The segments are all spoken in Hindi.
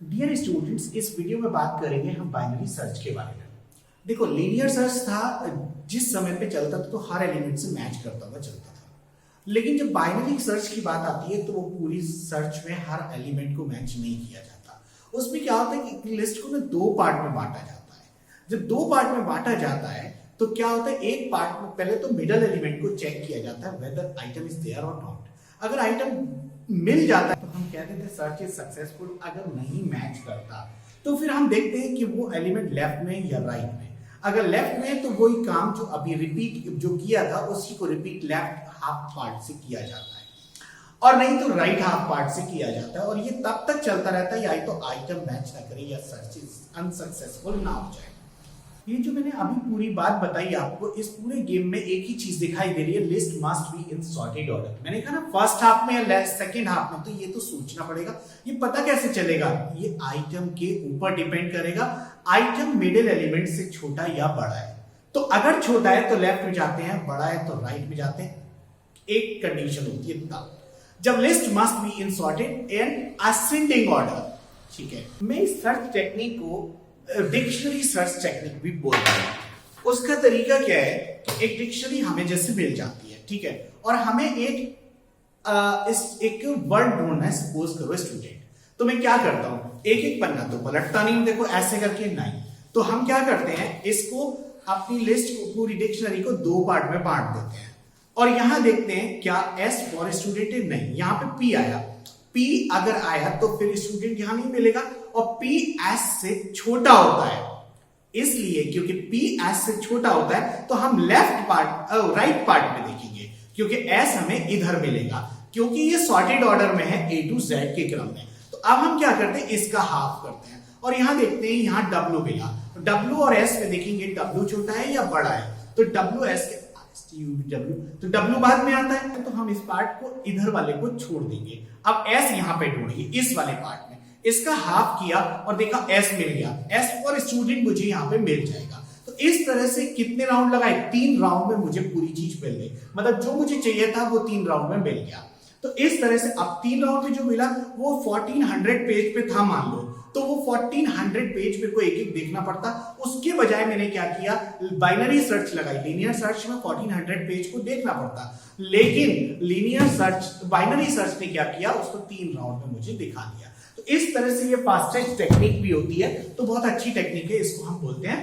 डियर स्टूडेंट्स, इस वीडियो में बात करेंगे हम बाइनरी सर्च के बारे में। देखो, लीनियर सर्च था जिस समय पे चलता था तो हर एलिमेंट से मैच करता हुआ चलता था, लेकिन जब बाइनरी सर्च की बात आती है तो वो पूरी सर्च में हर एलिमेंट को मैच नहीं किया जाता। उसमें क्या होता है कि लिस्ट को ना दो पार्ट में बांटा जाता है। जब दो पार्ट में बांटा जाता है तो क्या होता है, एक पार्ट में पहले तो मिडल एलिमेंट को चेक किया जाता है वेदर आइटम इज देयर और नॉट। अगर आइटम मिल जाता है तो हम कहते थे सर्च इज सक्सेसफुल। अगर नहीं मैच करता तो फिर हम देखते हैं कि वो एलिमेंट लेफ्ट में या राइट में। अगर लेफ्ट में है तो वही काम जो अभी रिपीट जो किया था उसी को रिपीट लेफ्ट हाफ पार्ट से किया जाता है, और नहीं तो राइट हाफ पार्ट से किया जाता है। और ये तब तक चलता रहता है या तो आइटम मैच ना करे या सर्च इज अनसक्सेसफुल ना हो जाए। ये जो मैंने अभी पूरी बात बताई आपको, इस पूरे गेम में एक ही चीज दिखाई दे रही है, list must be in sorted order. मैंने कहा ना फर्स्ट हाफ में या सेकंड हाफ में, तो ये तो सोचना पड़ेगा। ये पता कैसे चलेगा? ये आइटम के ऊपर डिपेंड करेगा। आइटम मिडिल एलिमेंट से छोटा या बड़ा है, तो अगर छोटा है तो लेफ्ट में जाते हैं, बड़ा है तो राइट में जाते हैं। एक कंडीशन होती है तब जब list must be in sorted and ascending order. ठीक है, मैं इस सर्च टेक्निक को डिक्शनरी सर्च टेक्निक भी बोलते हैं। उसका तरीका क्या है कि एक डिक्शनरी हमें जैसे मिल जाती है, ठीक है, और हमें एक वर्ड ढूंढना है। सपोज करो स्टूडेंट, तो मैं क्या करता हूं, एक एक पन्ना तो पलटता नहीं, देखो ऐसे करके नहीं, तो हम क्या करते हैं, इसको अपनी लिस्ट को पूरी डिक्शनरी को दो पार्ट में बांट देते हैं। और यहां देखते हैं क्या एस फॉर स्टूडेंट है, नहीं, यहां पे पी आया। पी अगर आया तो फिर स्टूडेंट यहां नहीं मिलेगा, और पी एस से छोटा होता है, इसलिए क्योंकि पी एस से छोटा होता है तो हम लेफ्ट पार्ट राइट पार्ट में देखेंगे, क्योंकि एस हमें इधर मिलेगा, क्योंकि ये सॉर्टेड ऑर्डर में है ए टू जेड के क्रम में। तो अब हम क्या करते हैं, इसका हाफ करते हैं और यहां देखते हैं, यहां डब्ल्यू मिला। डब्ल्यू और एस में देखेंगे डब्ल्यू छोटा है या बड़ा है, तो डब्ल्यू एस के डब्ल्यू, तो डब्ल्यू बाद में आता है, तो हम इस पार्ट को इधर वाले को छोड़ देंगे। अब एस यहां पे ढूंढिए इस वाले पार्ट में, इसका हाफ किया और देखा एस मिल गया। एस फॉर स्टूडेंट मुझे यहां पे मिल जाएगा। तो इस तरह से कितने राउंड लगाए, 3 राउंड में मुझे पूरी चीज मिल गई, मतलब जो मुझे चाहिए था वो 3 राउंड में मिल गया। तो इस तरह से अब 3 राउंड में जो मिला वो 1400 पेज पे था मान लो, तो वो 1400 पेज पे को एक एक देखना पड़ता। उसके बजाय मैंने क्या किया, बाइनरी सर्च लगाई। लीनियर सर्च में 1400 पेज को देखना पड़ता, लेकिन लीनियर सर्च बाइनरी सर्च ने क्या किया, उसको 3 राउंड में मुझे दिखा दिया। तो इस तरह से ये फास्टेस्ट टेक्निक भी होती है, तो बहुत अच्छी टेक्निक है, इसको हम बोलते हैं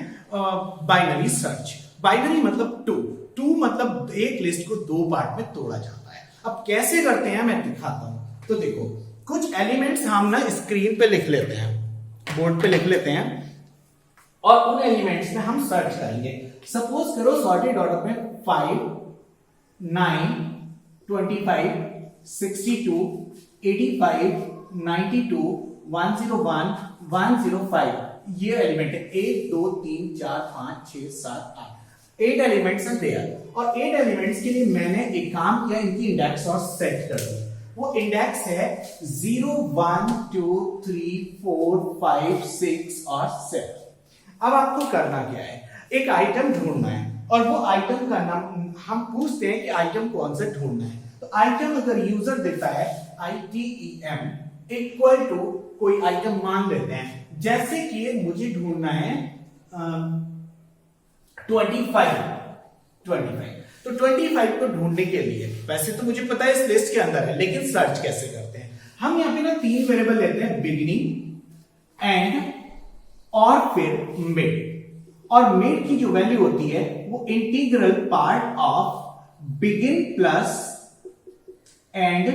बाइनरी सर्च। बाइनरी मतलब टू मतलब एक लिस्ट को दो पार्ट में तोड़ा जाता है। अब कैसे करते हैं मैं दिखाता हूं। तो देखो, कुछ एलिमेंट्स हम ना स्क्रीन पे लिख लेते हैं, बोर्ड पे लिख लेते हैं, और उन एलिमेंट्स में हम सर्च करेंगे। सपोज करो सॉर्टेड ऑर्डर में 5, 9, 25, 62, 85, 92, 101, 105 ये एलिमेंट है। 1 2 3 4 5 6 7 8 8 एलिमेंट्स हैं देयर, और 8 एलिमेंट्स के लिए मैंने एक काम किया, इनकी इंडेक्स और सेट कर दी। वो इंडेक्स है 0 1 2 3 4 5 6 और 7। अब आपको करना क्या है, एक आइटम ढूंढना है, और वो आइटम का नाम हम पूछते हैं कि आइटम कौन सा ढूंढना है। तो आइटम अगर यूजर देता है ITEM इक्वल टू कोई आइटम मान लेते हैं, जैसे कि मुझे ढूंढना है 25। तो 25 को ढूंढने के लिए वैसे तो मुझे पता है इस लिस्ट के अंदर है, लेकिन सर्च कैसे करते हैं, हम यहां पे ना 3 वेरिएबल लेते हैं, बिगिनिंग, एंड और फिर मिड। और मिड की जो वैल्यू होती है वो integral part of begin plus end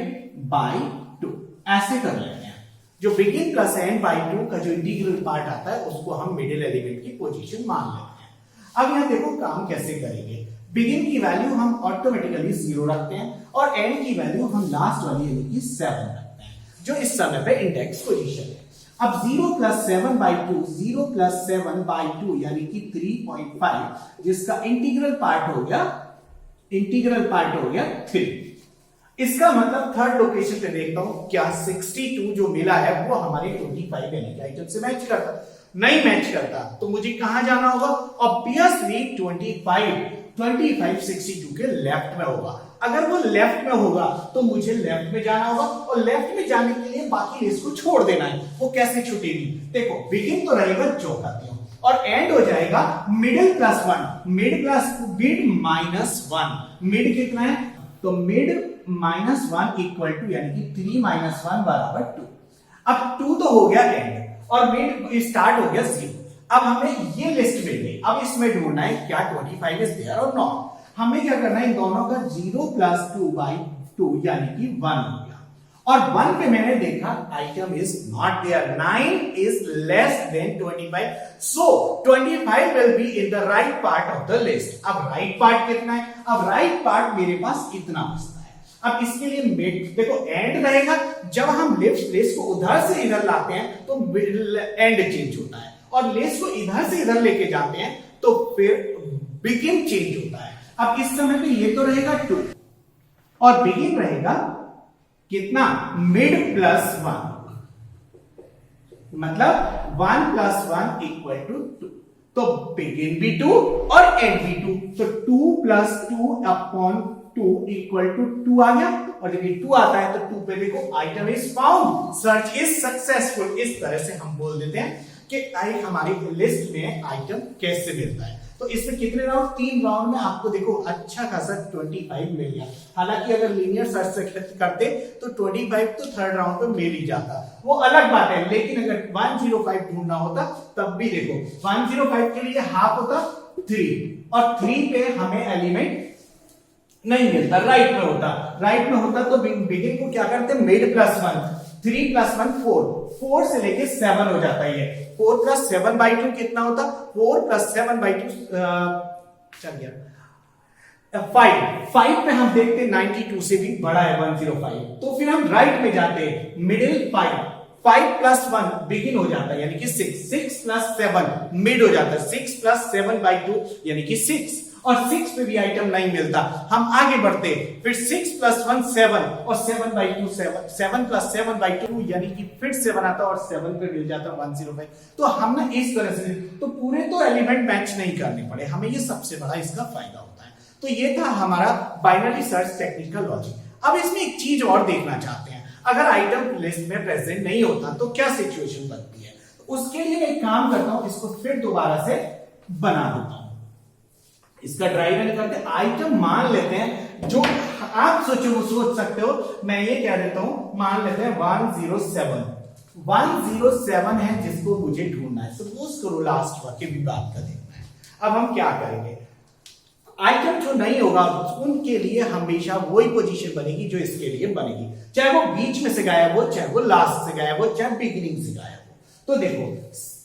by 2, ऐसे कर लेते हैं। जो बिगिन प्लस एंड बाय 2 का जो इंटीग्रल पार्ट आता है उसको हम मिडिल एलिमेंट की पोजीशन मान लेते हैं। अब यहां देखो काम कैसे करेंगे। बिगिन की वैल्यू हम ऑटोमेटिकली 0 रखते हैं, और एंड की वैल्यू हम लास्ट वाली यानी कि 7 रखते हैं, जो इस समय पे इंडेक्स पोजीशन है। अब 0 + 7 / 2, 0 + 7 / 2 यानी कि 3.5, जिसका इंटीग्रल पार्ट हो गया 3। इसका मतलब थर्ड लोकेशन पे देखता हूं क्या 62 जो मिला है वो हमारे 25 यानी कि आइटम से मैच करता, नहीं मैच करता, तो मुझे कहां जाना होगा, ऑब्वियसली 25 62 के लेफ्ट में होगा। अगर वो लेफ्ट में होगा तो मुझे लेफ्ट में जाना होगा, और लेफ्ट में जाने के लिए बाकी लिस्ट को छोड़ देना है। वो कैसे छूटेगी? देखो बिगिन तो रहेगा जो कहती हूं, और एंड हो जाएगा middle plus one, mid minus one. Mid कितना है? तो mid minus one equal to यानी कि 3 माइनस 1 बराबर 2। अब 2 तो हो गया एंड और मिड स्टार्ट हो गया 0। अब हमें ये लिस्ट मिल गई। अब इसमें ढूंढना है क्या 25 इज देयर और नॉट। हमें क्या करना है, इन दोनों का 0 प्लस 2/2 यानी कि 1 हो गया, और 1 पे मैंने देखा item is not there, 9 is less than 25, so 25 will be in the right part of the list. अब राइट पार्ट कितना है? अब राइट पार्ट मेरे पास इतना बचता है। अब इसके लिए मिड देखो एंड रहेगा, जब हम लिस्ट को उधर से इधर लाते हैं तो एंड चेंज होता है, और लिस्ट को इधर से इधर लेके जाते हैं तो फिर बिगिन चेंज होता है। अब इस समय पे ये तो रहेगा 2 और बिगिन रहेगा कितना? मिड प्लस 1, मतलब 1 प्लस 1 इक्वल टू 2। तो बिगिन भी 2 और एंड भी 2, तो 2 प्लस 2 अपॉन 2 इक्वल टू 2 आ गया, और जब ये 2 आता है तो 2 पे देखो item is found, search is successful. इस तरह से हम बोल देते हैं कि हमारी लिस्ट में आइटम कैसे मिलता है। तो इसमें कितने राउंड? 3 राउंड में आपको देखो अच्छा खासा 25 मिल गया। हालांकि अगर लीनियर सर्च से करते तो 25 तो थर्ड राउंड पे मिल ही जाता, वो अलग बात है। लेकिन अगर 105 ढूंढना होता तब भी देखो 105 के लिए हाफ होता 3, और 3 पे हमें एलिमेंट नहीं मिलता, राइट में होता तो बिगिन को क्या करते? मिड प्लस 1, 3 प्लस 1 4, 4 से लेके 7 हो जाता है। 4 प्लस 7/2 कितना होता? 4 प्लस 7/2 चल गया 5 पे हम देखते 92 से भी बड़ा है 105, तो फिर हम राइट में जाते हैं, मिडिल 5 प्लस 1 बिगिन हो जाता है यानी कि 6 प्लस 7 मिड हो जाता है, 6 प्लस 7/2 यानी कि 6, और 6 पे भी आइटम नहीं मिलता। हम आगे बढ़ते, फिर 6 प्लस 1 7 और 7/2 7 प्लस 7/2 यानी कि फिर 7 आता और 7 पे मिल जाता 105। तो हम ना इस तरह से तो पूरे तो एलिमेंट मैच नहीं करने पड़े, हमें ये सबसे बड़ा इसका फायदा होता है। तो ये था हमारा बाइनरी सर्च टेक्निक का लॉजिक। अब इसमें एक चीज और देखना चाहते हैं, अगर आइटम लिस्ट में प्रेजेंट नहीं होता तो क्या सिचुएशन बनती है। उसके लिए एक काम करता हूं, इसको फिर दोबारा से बना देता हूं। इसका ड्राइव इन करते हैं, आइटम मान लेते हैं जो आप सोच सकते हो, मैं ये कह देता हूं, मान लेते हैं 107 है जिसको मुझे ढूंढना है। सपोज करो लास्ट वाक्य भी बात का देखना है। अब हम क्या करेंगे, आइटम जो नहीं होगा उनके लिए हमेशा वही पोजीशन बनेगी जो इसके लिए बनेगी, चाहे वो बीच में से गायब हो, चाहे वो लास्ट से गायब हो, चाहे बिगिनिंग से गायब हो। तो देखो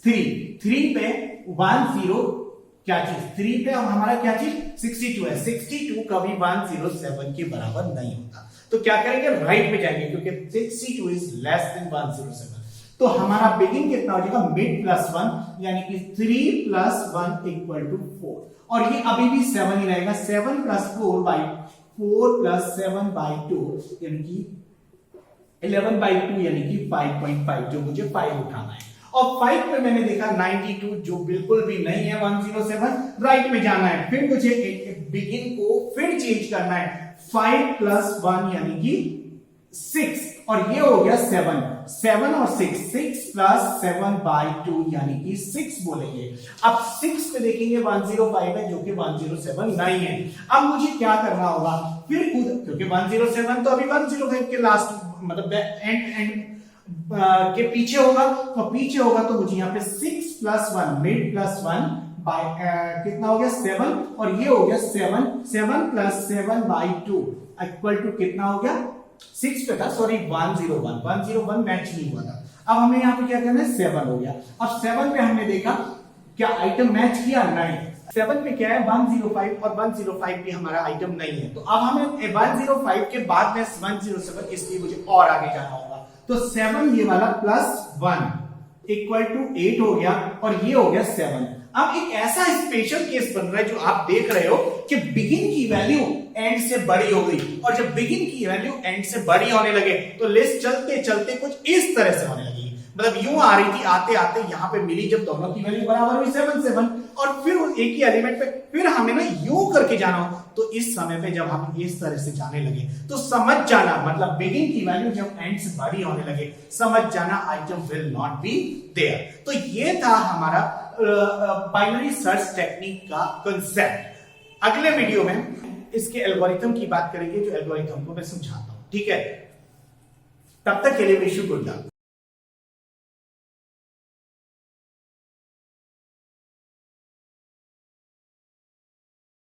3 पे 10 क्या चीज, 3 पे हमारा क्या चीज 62 है, 62 कभी 107 के बराबर नहीं होता। तो क्या करेंगे, राइट में जाएंगे क्योंकि 62 इज लेस देन 107। तो हमारा बिगिन कितना हो जाएगा, मिड प्लस 1 यानी कि 3 प्लस 1 इक्वल टू 4, और ये अभी भी 7 ही रहेगा। 7 प्लस 4 प्लस 7/2 यानी कि 11/2 यानी कि 5.5, जो मुझे 5 उठाना है। और 5 पे मैंने देखा 92 जो बिल्कुल भी नहीं है 107, राइट में जाना है। फिर मुझे बिगिन को फिर चेंज करना है, 5 प्लस 1 यानी कि 6, और ये हो गया 7 और 6 प्लस 7/2 यानी कि 6 बोलेंगे। अब 6 पे देखेंगे 105 है जो कि 107 नहीं है। अब मुझे क्या करना होगा, फिर क्योंकि 107 तो अभी 105 के लास्ट मतलब एंड के पीछे होगा, तो मुझे यहाँ पे 6 प्लस 1 मिड प्लस 1 बाय कितना हो गया 7, और ये हो गया 7 प्लस 7/2 इक्वल टू कितना हो गया 6 पे था, सॉरी 101 मैच नहीं हुआ था। अब हमें यहाँ पे क्या करना है, 7 हो गया। अब 7 पे हमने देखा क्या आइटम मैच किया, नहीं। 7 पे क्या है 105, और 105 पे हमारा आइटम नहीं है। तो अब हमें 105 के बाद में 107, इसलिए मुझे और आगे जाना होगा। तो 7 ये वाला प्लस 1 इक्वल टू 8 हो गया, और ये हो गया 7। अब एक ऐसा स्पेशल केस बन रहा है जो आप देख रहे हो कि बिगिन की वैल्यू एंड से बड़ी हो गई, और जब बिगिन की वैल्यू एंड से बड़ी होने लगे तो लिस्ट चलते चलते कुछ इस तरह से होने लगी। मतलब यूं आ रही थी, आते आते यहां पे मिली, जब दोनों की वैल्यू बराबर हुई 7 7, और फिर एक ही एलिमेंट पे फिर हमें ना यूं करके जाना हो, तो इस समय पे जब हम इस तरह से जाने लगे तो समझ जाना, मतलब बिगिन की वैल्यू जब एंड से बड़ी होने लगे, समझ जाना item will not be there. तो ये था हमारा बाइनरी सर्च टेक्निक का कंसेप्ट। अगले वीडियो में इसके एल्गोरिथम की बात करेंगे, जो एल्गोरिथम को मैं समझाता हूं, ठीक है? तब तक के लिए विश यू गुड लक।